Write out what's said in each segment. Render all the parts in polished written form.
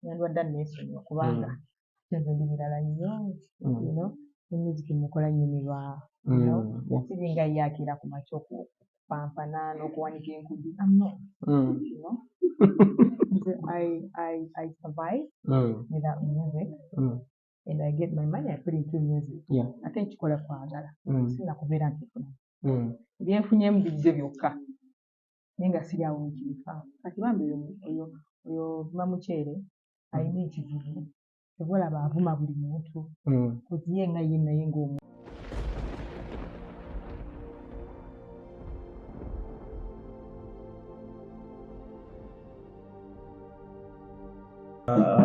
Nandwadde neesonyiwa kubanga nze ndi birala nnyo, you know, music mukola nyumirwa, you know, siringa yakira ku makya okupampana n'okuwanika enkudi. You know, I survive without music. And I get my money, I put it into music. I think chikola kwagala. Sina kubeera mpifuna. Byenfunyemu bijje byokka. Nenga siri awo nkifa. Kati bambi oyo mamukyere ayina ekizibu. Tebola baavuma buli muntu. Kuziye nga ye naye ng'omuntu.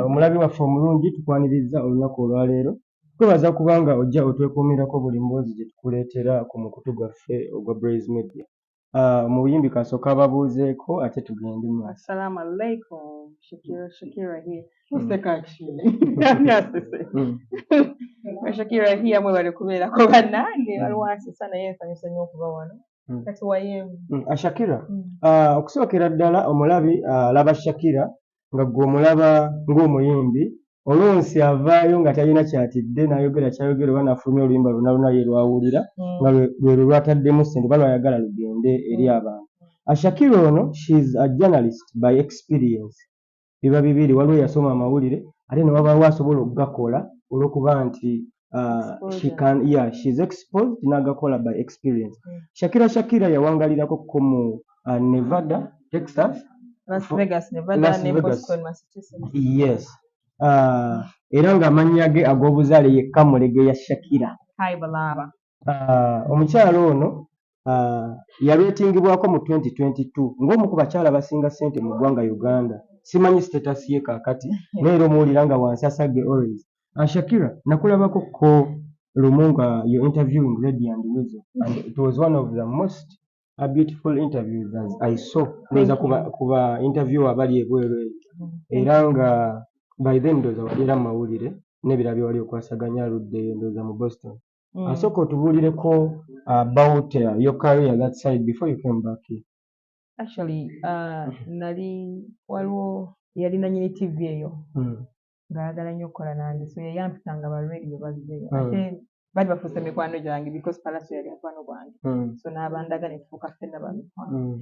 Omulabi waffe omulungi tukwaniriza olunaku olwaleero. Twebaza kubanga ojja otwekuumirako buli mboozi gye tukuleetera ku mukutu gwaffe ogwa Blaze Media. Mu buyimbi kasooka babuuzeeko ate tugende mu maaso. Assalamu alaikum. Shakira here. Who's the actually? Shakira here mwe bali kubeerako bannange waliwo asesa naye nsanyusa nnyo okuba wano. Kati wayemu. Shakira. Okusookera ddala omulabi alaba Shakira nga gwe omulaba ng'omuyimbi olwonsi avaayo nga talina kyatidde n'ayogera kyayogera oba n'afulumya oluyimba lwonna ye lwawulira nga lwe lwataddemu ssente oba lwayagala lugende eri abantu. Shakira ono she is a journalist by experience. Biba bibiri, waliwo yasoma amawulire ate ne wabaawo asobola okugakola olw'okuba nti she is exposed n'agakola by experience. Shakira yawangalirako ko mu Nevada, Texas, Las Vegas, Nevada, ne Boston, Massachusetts. Yes. Era ng'amannya ge ag'obuzaale ye Kamulege ya Shakira. Hai balaba. Omukyalo ono yalwetingibwako mu 2022 ng'omu ku bakyala basinga ssente mu ggwanga Uganda. Simanyi status ye kaakati naye era omuwulira nga wansi asagge orange. Shakira nakulabako ko lumu nga you're interviewing Lady and Weasel, and it was one of the most beautiful interviews as I saw. Ndoza kuba interview abali ebweru era nga by then ndoza era mawulire n'ebirabye wali okwasaganya aludde ndoza mu Boston. Asooka otubuulireko about your career that side before you came back here. Actually, nali waliwo yalina nyini TV eyo ng'ayagala nnyo okukola nange, so yayampitanga ba radio bazzeeyo ate bali bafuuse mikwano gyange because Palaso yali mukwano gwange, so n'abandaga ne tufuuka ffenna ba mikwano.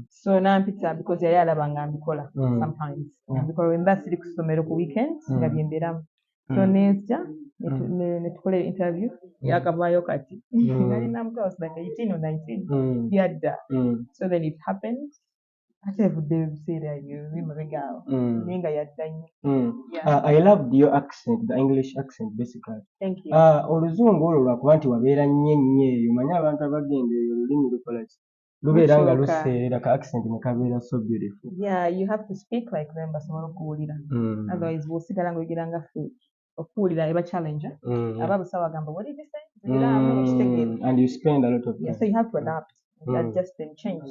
So nampita because yali alaba nga mbikola sometimes because when mba siri ku ssomero ku weekends nga bye mbeeramu, so nenzija ne tukola interview yakavaayo kati nali namuka was like 18 or 19 byadda. So then it happened. Ate evudde ebiseera ebyo bimabegaawo naye nga yadda nnyo. I loved your accent, the English accent basically. Thank you. Oluzungu olwo lwakuba nti wabeera nnyo eyo, manyi abantu abagenda eyo olulimi lukola ki lubeera nga luseerera ka accent ne kabeera so beautiful. Yeah, you have to speak like them basobole okuwulira, otherwise bw'osigala ng'oyigira nga ffe okuwulira eba challenge. Ababusawo bagamba what did you say? And you spend a lot of time. Yeah, so you have to adapt, adjust and change,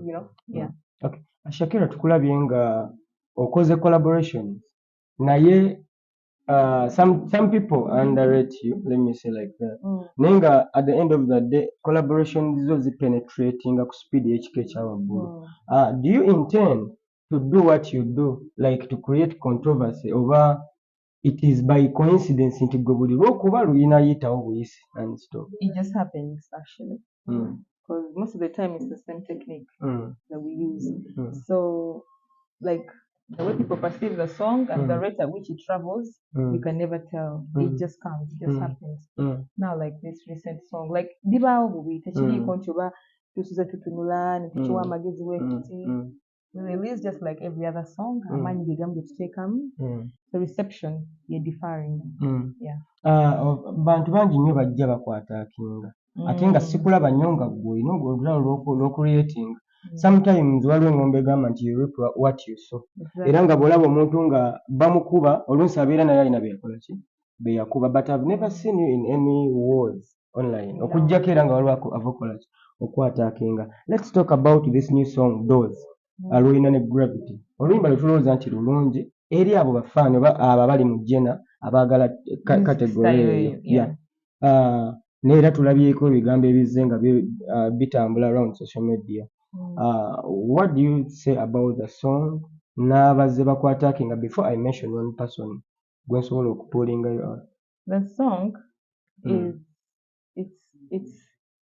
you know. Yeah. Okay. Shakira tukulabye nga okoze collaboration naye some people underrate you, let me say like that. Nenga at the end of the day collaboration zo zipenetrating ku speed HK chawaggulu. Do you intend to do what you do, like to create controversy, over it is by coincidence nti gwe buli lw'okuba luyina yitawo buyisi and stop? It just happens actually. Because most of the time it's the same technique that we use. So, like the way people perceive the song and the rate at which it travels, you can never tell. It just comes, it just happens. Now, like this recent song, like Diba Obubi, Techili Konchoba, Tusuza Tutunula, Ntuchua Magezi Wekiti. We release just like every other song. Amani Gigam gets taken. The reception, you're differing. Yeah. Bantu bangi nnyo bajja bakwataakinga. Ate nga sikulaba nnyo nga ggwe olina olw'ocreating. Sometimes waliwo engombe egamba nti you reap what you sow. Era nga bw'olaba omuntu nga bamukuba oluusi abeera naye alina byeyakola ki beyakuba, but I've never seen you in any wars online okujjako era nga waliwo avakola ki okwataakinga. Let's talk about this new song Doors alwina ne Gravity. Oluyimba lwe tulowooza nti lulungi eri abo bafaani oba abo abali mu jena abaagala category eyo. Neera tulabyeko ebigambo ebizze nga bitambula around social media. What do you say about the song n'abazze bakwatakinga before I mention one person gwe nsobola okupuulingayo. The song is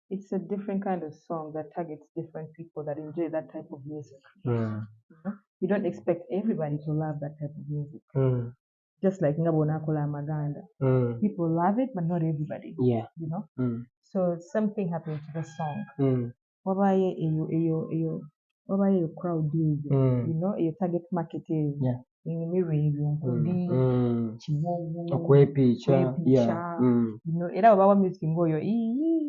it's a different kind of song that targets different people that enjoy that type of music. You don't expect everybody to love that type of music. Just like Ngabona Kola Maganda. People love it, but not everybody. Yeah. You know? So something happened to the song. What about your crowd is? You know, your target market is. Yeah. In the radio, you know, era baba music ngoyo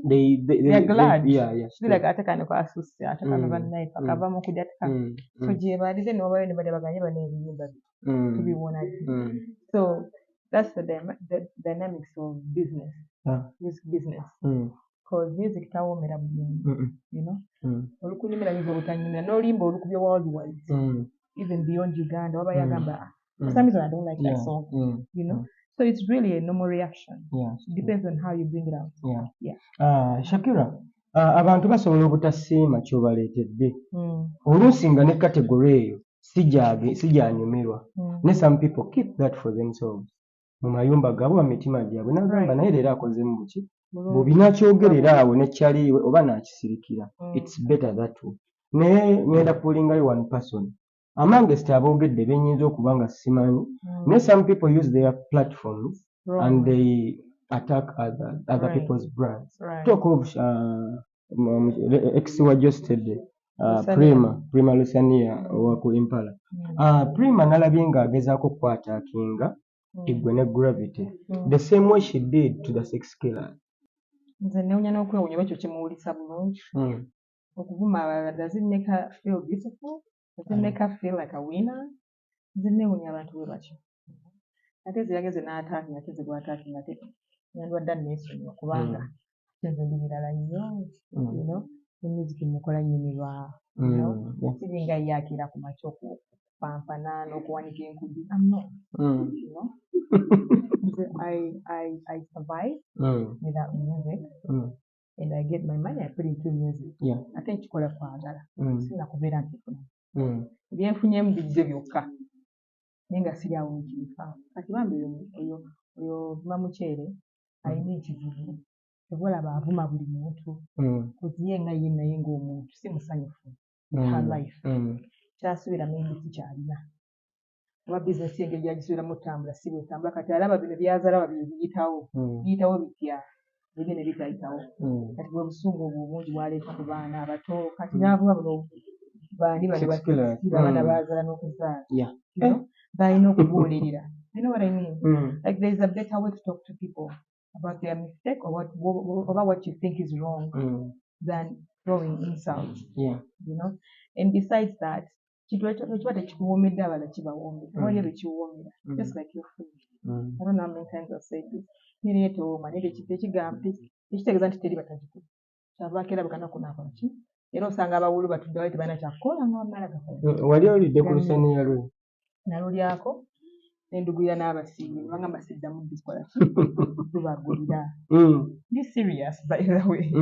they are glad. Yeah. Like atakana ko asusi atakana banai pakava mu kudatka. So je balize no bayo ne bade baganye bane ebiyumba to be one. So that's the dynamics of business. Music business. Because music tawomera bulungi, you know. Olukunyumira bizo butanyumira n'olimba olukubye worldwide. Even beyond Uganda, for some reason I don't like that song, you know. So it's really a normal reaction. It depends on how you bring it out. Shakira, abantu basobola obutasiima ky'obaleetedde. Oluusi nga ne category eyo sijanyumirwa. Ne some people keep that for themselves. Mu mayumba gaabwe mu mitima gyabwe n'agamba naye leero akozemu buki. Bubi nakyogerera awo ne kyaliiwe oba nakisirikira. It's better that way. Naye ngenda kulingayo one person. Amongst aboogedde benyinza okuba nga simanyi. Some people use their platforms and they attack other people's brands. Talk of ex wa Jostede, Prima Lusania waku Impala. Prima nalabye nga agezaako kukwataakinga Igwe ne Gravity. The same way she did to the Six Killers. Nze newunya n'okwewunya bakyo kimuwulisa bulungi. Okuvuma abalala doesn't make her feel beautiful. Doesn't make her feel like a winner. Zinewunya abantu bwe batyo. Ate ziyageze n'ataaki ate zigwataaki ate yandwadda neesonyiwa kubanga nze ndi birala nnyo, you know, emuziki mukola nnyumirwa, you know, siringa yaakira ku makyo okupampana n'okuwanika enkudi. I'm not, you know. I survive without music, and I get my money, I put into music. Ate nkikola kwagala, sina kubeera mpifuna. Byenfunyemu bijje byokka naye nga siri awo nkifa. Kati bambi oyo vuma mukyere alina ekivuvu tebolaba avuma buli muntu kuzi ye nga ye naye ng'omuntu si musanyufu her life kyasuubiramu emiti kyalina oba bizinesi engeri gyagisuubiramu otambula si bwetambula. Kati alaba bino byazala babiri biyitawo bitya ebyo ne bitayitawo. Kati bwe busungu obwo obungi bwaleeta ku baana abato. Kati n'avuma buno baani abaana baazala n'okuzaala balina okubuulirira. You know what I mean? Like there's a better way to talk to people about their mistake or about what you think is wrong than throwing insults. You know? And besides that, kiba tekikuwoomedde abala kibawoomera. Waliyo bekiwoomera. Just like your food. I don't know how many times I've said this. Nireyo tewooma naye tekitegeeza nti teri batagikuba. Kyavaako era bakana kunaakola ki? Era osanga abawulu batudde wali tebalina kyakukola nga bamala gakola. Wali olidde ku lusaniya lwe? Nalulyako ne ndugulira n'abasiibi ne bagamba siddamu dikola ki tubagulira. Be serious by the way.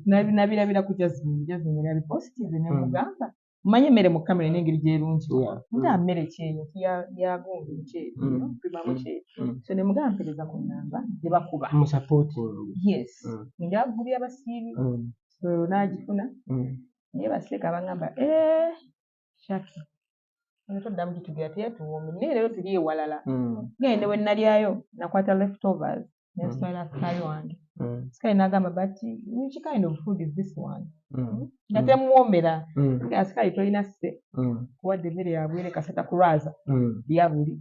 Nabirabira ku Jasmine yabipositize ne mugamba manye emmere mu kamera n'engeri gy'erungi. Nta mmere kyeyo yagonga mukyeri, prima mukyeri. So ne mugamba mpereza ku nnamba gye bakuba. Supporting. Yes. Njagulira abasiibi. So n'agifuna. Naye basireka bagamba Shaki. Toddamu gitugira tetuwoomye naye leero tuli ewalala. Gende we nalyayo nakwata leftovers nesitwalira sikaali wange. Sikaali n'agamba but which kind of food is this one? Nga temuwoomera. Nga sikaali tolina sse kuwadde emmere yabwere kasata kulwaza lyabuli.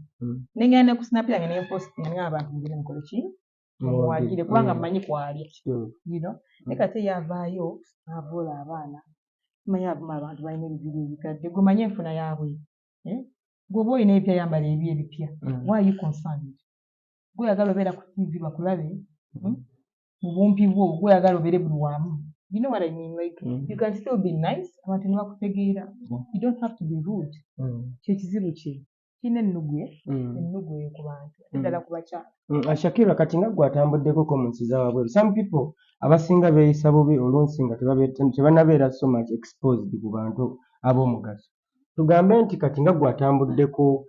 Nengenda ne ku snap yange ne posting nga abantu ngire mukole ki muwagire kubanga mmanyi kwalya. You know? Naye kati yavaayo n'avoola abaana. Manyi avuma abantu balina ebibiri ebikadde. Gwe manyi enfuna yaabwe. Gwe olina ebipya yambala ebipya. Why are you concerned? Gwe oyagala obeera ku TV bakulabe mu bumpi bwo. Gwe oyagala obeere buli wamu. You know what I mean? Like you can still be nice abantu ne bakutegeera. You don't have to be rude. Kye kizibu kye kina ennugu eyo ku bantu ddala ku bakyala. Shakira kati nga gwe atambuddeko mu nsi zaabwe. Some people abasinga beeyisa bubi oluusi nga tebanabeera so much exposed ku bantu ab'omugaso. tugambe nti kati nga gwatambuddeko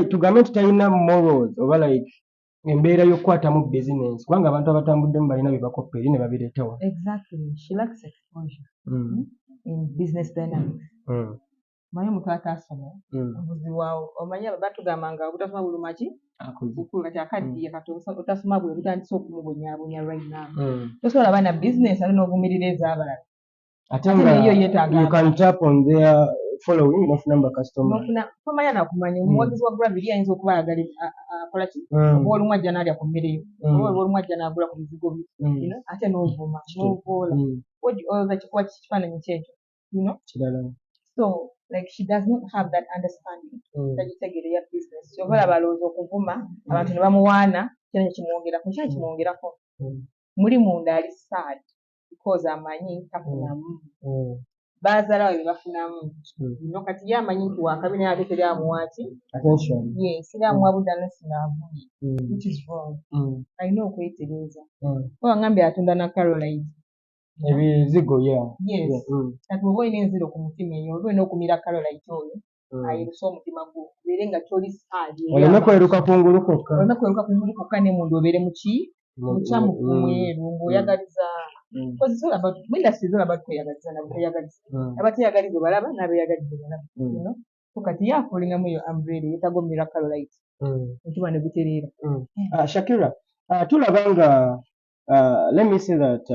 tugambe nti talina morals oba like embeera y'okukwatamu business kubanga abantu abatambuddemu balina bye bakoppa eri ne babireetawa. Exactly. She lacks exposure in business dynamics. Manyi omuntu atasoma obuzibwawo omanyi batugambanga obutasoma buluma ki bukulu kati akaddiye kati otasoma bwe butandise okumubonyaabonya right now tosobola baana business ate n'ovumirira ez'abalala ate nga you can tap on their following n'ofunamu bakasitoma tomanya nakumanya omuwagizi wa Gravity ayinza okuba ayagala akola ki oba olumu ajja n'alya ku mmere yo oba olumu ajja n'agula ku bizigo bye ate n'ovuma n'ovoola olowooza kikuba kifaananyi kyekyo kirala. So like she does not have that understanding tagitegeera ya business kyobola balowooza okuvuma abantu ne bamuwaana kino kimwongerako muli munda ali sad because amanyi tafunamu baazalawo bye bafunamu kati ye amanyi nti wakabi naye ate teri amuwaaki siri amuwabudda nesinaabuye which is wrong alina okwetereeza owaŋambye atunda na Caroline ebizigo kati oba olina enziro ku mutima eyo oba olina okumira Caroline oyo ayiruse omutima gwo obeere nga kyoli saadi oleme kweruka kungulu kokka ne mundu obeere mukyamufu mweru ng'oyagaliza industry is all about kweyagaliza nabukweyagaliza abateyagaliza obalaba n'abeeyagaliza obalaba kati yaafulingamu eyo umbrella yetagomera Caroline omutima ne gutereera. Shakira tulaba nga let me say that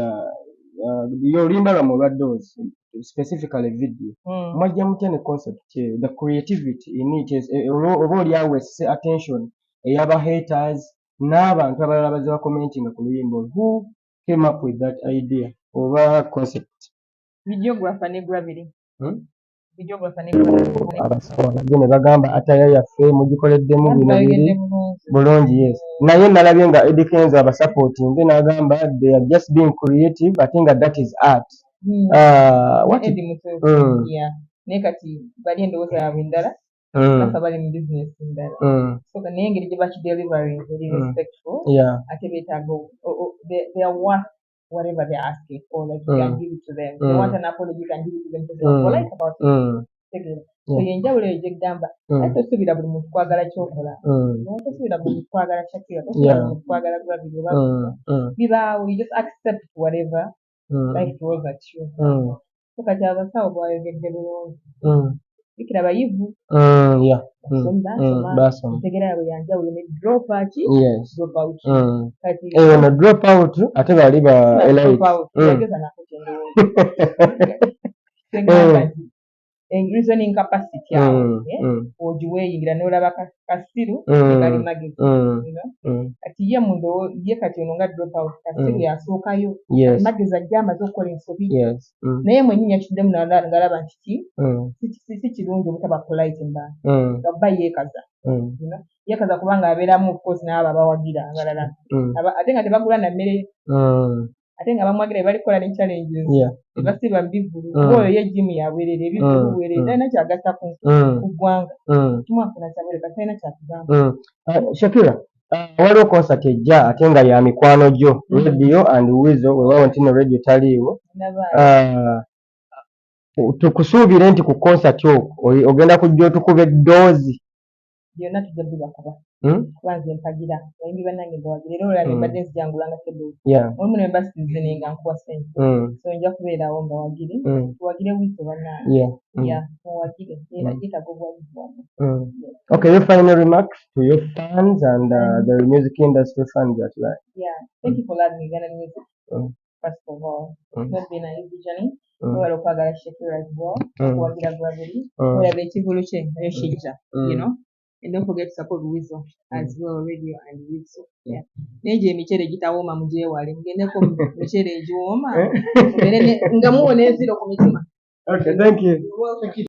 y'oluyimba lwammwe olwa Doors specifically video mwajja mutya ne concept the creativity in it oba oliawo esise attention ey'aba haters n'abantu abalala bazze bakomentinga ku luyimba who came up with that idea oba concept? Videographer ne Gravity abasawo ne bagamba ataya yaffe mugikoleddemu bino biri bulungi naye nalabye nga Eddie Kenzo abasupporting n'agamba they are just being creative ate nga that is art. Naye kati bali endowooza yaabwe endala bafa bali mu business endala naye engeri gye bakidelivering eri respectful ate beetaaga they are worth whatever they're asking for, like you can give it to them. They want an apology, you can give it to them because they are polite about it. So yenjawulo eyo gyegamba ate tosuubira buli muntu kwagala kyokola tosuubira buli muntu kwagala Shakira tosuubira buli muntu kwagala Gravity bibaawo you just accept whatever life throws at you. So kati abasawo bwayogedde bulungi bikira bayivu ntegera yabwe yanjawulo ne drop out kati no drop out ate bali ba elite yageza nako kyendowooza reasoning capacity yawe ogiweeyingira n'olaba kasiru kali magezi kati ye mundu ye kati ono nga drop out kasiru yasookayo magezi ajja amaze okukola ensobi naye mwennyini yakiddemu ngalaba nti si kirungi obutaba polite mbantu gabba yeekaza kubanga abeeramu of course n'abo abawagira abalala ate nga tebagula na mmere ate nga bamwagira balikola ne challenges basiba mbivulu oyo ye jimu yabwerere ebivulu bwerere talina kyagatta ku ggwanga tumwafuna kyabwere kati talina kyatugamba. Shakira waliwo concert ejja ate nga ya mikwano gyo Radio and Weasel weewaawo nti no radio taliiwo tukusuubire nti ku concert okwo ogenda kujja otukuba eddoozi byonna tujja bibakuba kuba nze mpagira bayimbi bannange mbawagira era olaba mbadde nzijangulanga seddoozi olumu ne mbasize naye nga nkuwa ssente so nja kubeerawo mbawagire tuwagire wiiso bannange muwagire era yeetaaga obwayivu bwammwe. Okay, your final remarks to your fans and the music industry fans at large. Thank you for loving me, Ghana music. First of all, it's not been an easy journey. Wala okwagala Shakira as well, okuwagira Gravity, olaba ekivulu kye nayo kijja, you know. And don't forget to support Weasel as well, Radio and Weasel. Neje emicere gitawooma mugyewale mugendeko micere egiwooma nga muwona enziro ku mitima. Okay, thank you.